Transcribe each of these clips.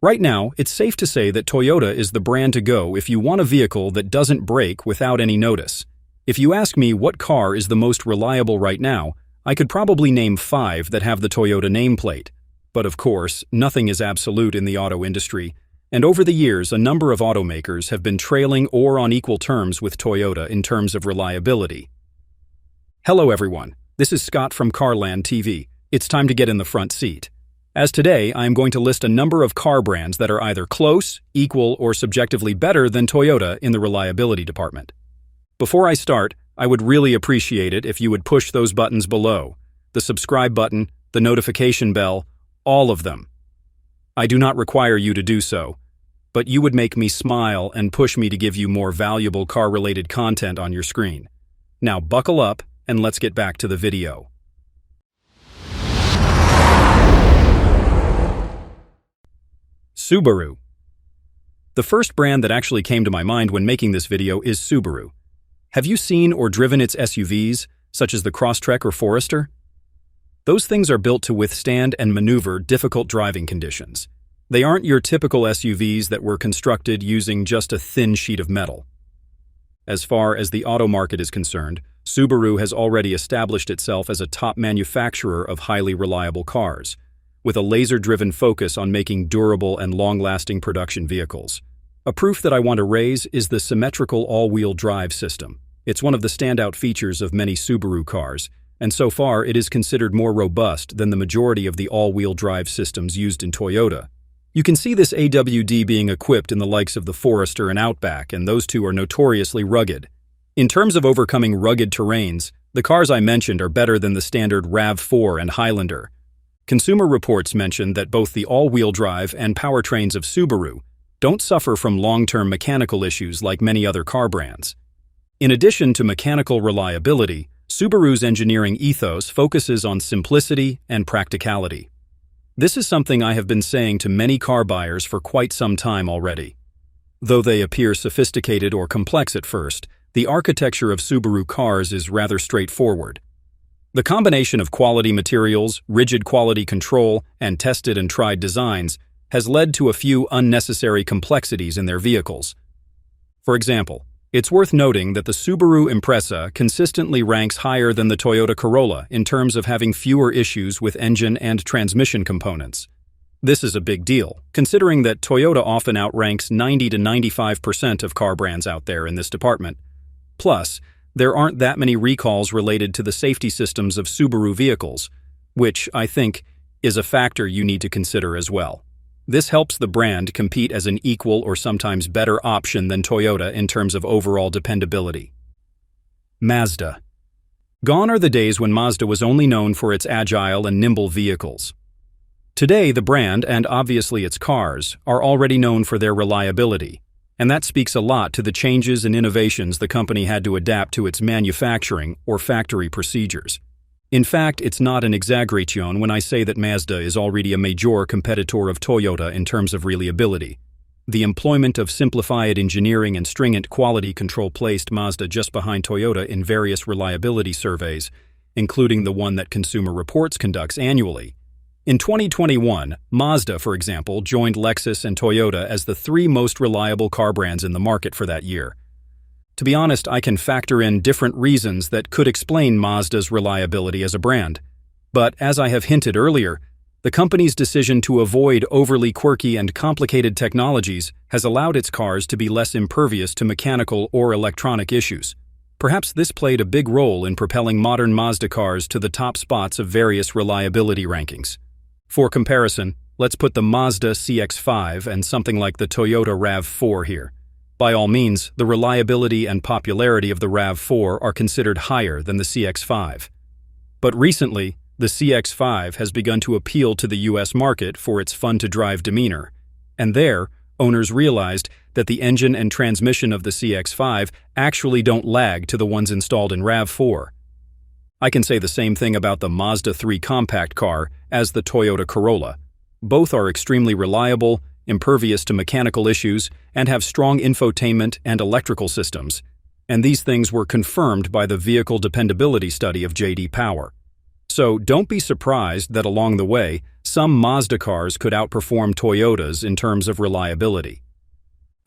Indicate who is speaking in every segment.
Speaker 1: Right now, it's safe to say that Toyota is the brand to go if you want a vehicle that doesn't break without any notice. If you ask me what car is the most reliable right now, I could probably name 5 that have the Toyota nameplate. But of course, nothing is absolute in the auto industry, and over the years a number of automakers have been trailing or on equal terms with Toyota in terms of reliability. Hello everyone, this is Scott from CarlandTV. It's time to get in the front seat. As today, I am going to list a number of car brands that are either close, equal, or subjectively better than Toyota in the reliability department. Before I start, I would really appreciate it if you would push those buttons below, the subscribe button, the notification bell, all of them. I do not require you to do so, but you would make me smile and push me to give you more valuable car-related content on your screen. Now buckle up and let's get back to the video. Subaru. The first brand that actually came to my mind when making this video is Subaru. Have you seen or driven its SUVs, such as the Crosstrek or Forester? Those things are built to withstand and maneuver difficult driving conditions. They aren't your typical SUVs that were constructed using just a thin sheet of metal. As far as the auto market is concerned, Subaru has already established itself as a top manufacturer of highly reliable cars, with a laser-driven focus on making durable and long-lasting production vehicles. A proof that I want to raise is the symmetrical all-wheel drive system. It's one of the standout features of many Subaru cars, and so far it is considered more robust than the majority of the all-wheel drive systems used in Toyota. You can see this AWD being equipped in the likes of the Forester and Outback, and those two are notoriously rugged. In terms of overcoming rugged terrains, the cars I mentioned are better than the standard RAV4 and Highlander. Consumer Reports mentioned that both the all-wheel drive and powertrains of Subaru don't suffer from long-term mechanical issues like many other car brands. In addition to mechanical reliability, Subaru's engineering ethos focuses on simplicity and practicality. This is something I have been saying to many car buyers for quite some time already. Though they appear sophisticated or complex at first, the architecture of Subaru cars is rather straightforward. The combination of quality materials, rigid quality control, and tested and tried designs has led to a few unnecessary complexities in their vehicles. For example, it's worth noting that the Subaru Impreza consistently ranks higher than the Toyota Corolla in terms of having fewer issues with engine and transmission components. This is a big deal, considering that Toyota often outranks 90 to 95% of car brands out there in this department. Plus, there aren't that many recalls related to the safety systems of Subaru vehicles, which, I think, is a factor you need to consider as well. This helps the brand compete as an equal or sometimes better option than Toyota in terms of overall dependability. Mazda. Gone are the days when Mazda was only known for its agile and nimble vehicles. Today, the brand, and obviously its cars, are already known for their reliability. And that speaks a lot to the changes and innovations the company had to adapt to its manufacturing or factory procedures. In fact, it's not an exaggeration when I say that Mazda is already a major competitor of Toyota in terms of reliability. The employment of simplified engineering and stringent quality control placed Mazda just behind Toyota in various reliability surveys, including the one that Consumer Reports conducts annually. In 2021, Mazda, for example, joined Lexus and Toyota as the 3 most reliable car brands in the market for that year. To be honest, I can factor in different reasons that could explain Mazda's reliability as a brand. But as I have hinted earlier, the company's decision to avoid overly quirky and complicated technologies has allowed its cars to be less impervious to mechanical or electronic issues. Perhaps this played a big role in propelling modern Mazda cars to the top spots of various reliability rankings. For comparison, let's put the Mazda CX-5 and something like the Toyota RAV4 here. By all means, the reliability and popularity of the RAV4 are considered higher than the CX-5. But recently, the CX-5 has begun to appeal to the US market for its fun-to-drive demeanor, and there, owners realized that the engine and transmission of the CX-5 actually don't lag to the ones installed in RAV4. I can say the same thing about the Mazda 3 compact car as the Toyota Corolla. Both are extremely reliable, impervious to mechanical issues, and have strong infotainment and electrical systems. And these things were confirmed by the Vehicle Dependability Study of J.D. Power. So don't be surprised that along the way, some Mazda cars could outperform Toyotas in terms of reliability.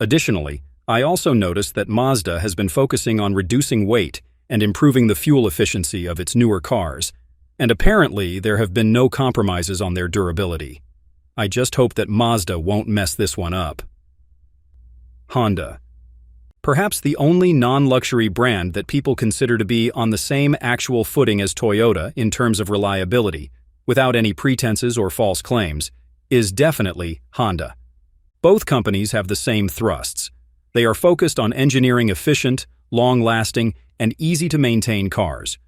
Speaker 1: Additionally, I also noticed that Mazda has been focusing on reducing weight and improving the fuel efficiency of its newer cars, and apparently there have been no compromises on their durability. I just hope that Mazda won't mess this one up. Honda. Perhaps the only non-luxury brand that people consider to be on the same actual footing as Toyota in terms of reliability, without any pretenses or false claims, is definitely Honda. Both companies have the same thrusts. They are focused on engineering efficient, long-lasting, and easy-to-maintain cars.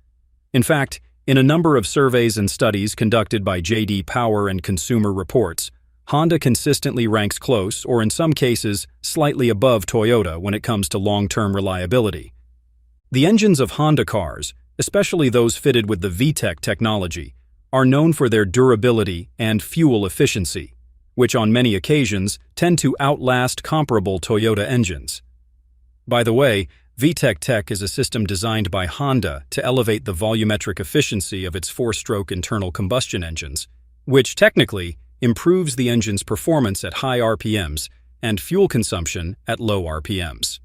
Speaker 1: In fact, in a number of surveys and studies conducted by J.D. Power and Consumer Reports, Honda consistently ranks close, or in some cases, slightly above Toyota when it comes to long-term reliability. The engines of Honda cars, especially those fitted with the VTEC technology, are known for their durability and fuel efficiency, which on many occasions tend to outlast comparable Toyota engines. By the way, VTEC Tech is a system designed by Honda to elevate the volumetric efficiency of its four-stroke internal combustion engines, which technically improves the engine's performance at high RPMs and fuel consumption at low RPMs.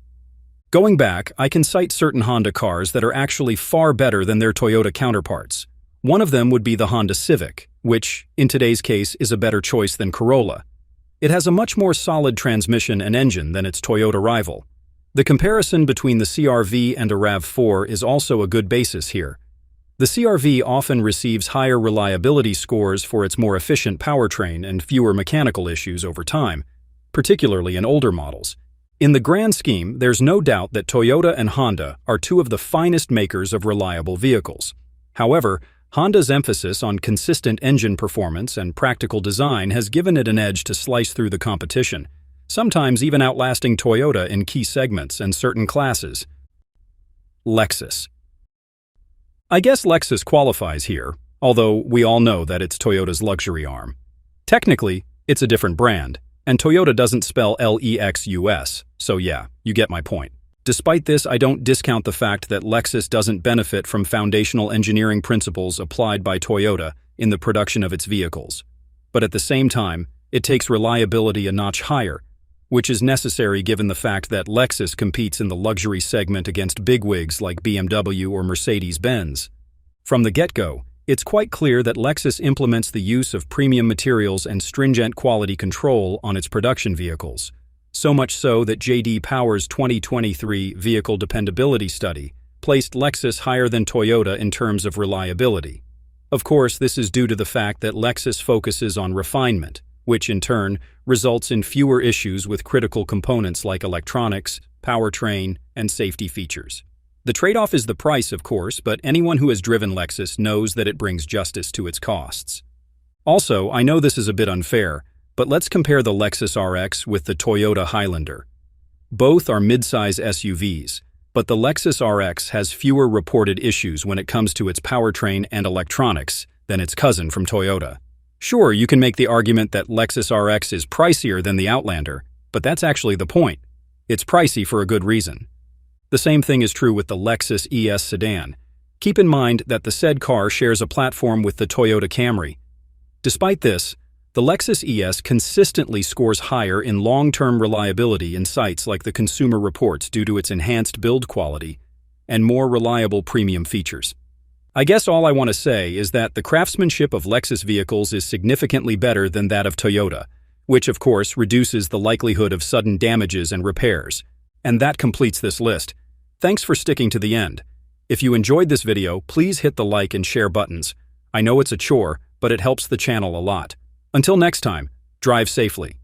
Speaker 1: Going back, I can cite certain Honda cars that are actually far better than their Toyota counterparts. One of them would be the Honda Civic, which, in today's case, is a better choice than Corolla. It has a much more solid transmission and engine than its Toyota rival. The comparison between the CR-V and a RAV4 is also a good basis here. The CR-V often receives higher reliability scores for its more efficient powertrain and fewer mechanical issues over time, particularly in older models. In the grand scheme, there's no doubt that Toyota and Honda are two of the finest makers of reliable vehicles. However, Honda's emphasis on consistent engine performance and practical design has given it an edge to slice through the competition, sometimes even outlasting Toyota in key segments and certain classes. Lexus. I guess Lexus qualifies here, although we all know that it's Toyota's luxury arm. Technically, it's a different brand, and Toyota doesn't spell Lexus, so yeah, you get my point. Despite this, I don't discount the fact that Lexus doesn't benefit from foundational engineering principles applied by Toyota in the production of its vehicles. But at the same time, it takes reliability a notch higher, which is necessary given the fact that Lexus competes in the luxury segment against bigwigs like BMW or Mercedes-Benz. From the get-go, it's quite clear that Lexus implements the use of premium materials and stringent quality control on its production vehicles. So much so that J.D. Power's 2023 Vehicle Dependability Study placed Lexus higher than Toyota in terms of reliability. Of course, this is due to the fact that Lexus focuses on refinement, which in turn results in fewer issues with critical components like electronics, powertrain, and safety features. The trade-off is the price, of course, but anyone who has driven Lexus knows that it brings justice to its costs. Also, I know this is a bit unfair, but let's compare the Lexus RX with the Toyota Highlander. Both are mid-size SUVs, but the Lexus RX has fewer reported issues when it comes to its powertrain and electronics than its cousin from Toyota. Sure, you can make the argument that Lexus RX is pricier than the Outlander, but that's actually the point. It's pricey for a good reason. The same thing is true with the Lexus ES sedan. Keep in mind that the said car shares a platform with the Toyota Camry. Despite this, the Lexus ES consistently scores higher in long-term reliability in sites like the Consumer Reports due to its enhanced build quality and more reliable premium features. I guess all I want to say is that the craftsmanship of Lexus vehicles is significantly better than that of Toyota, which of course reduces the likelihood of sudden damages and repairs. And that completes this list. Thanks for sticking to the end. If you enjoyed this video, please hit the like and share buttons. I know it's a chore, but it helps the channel a lot. Until next time, drive safely.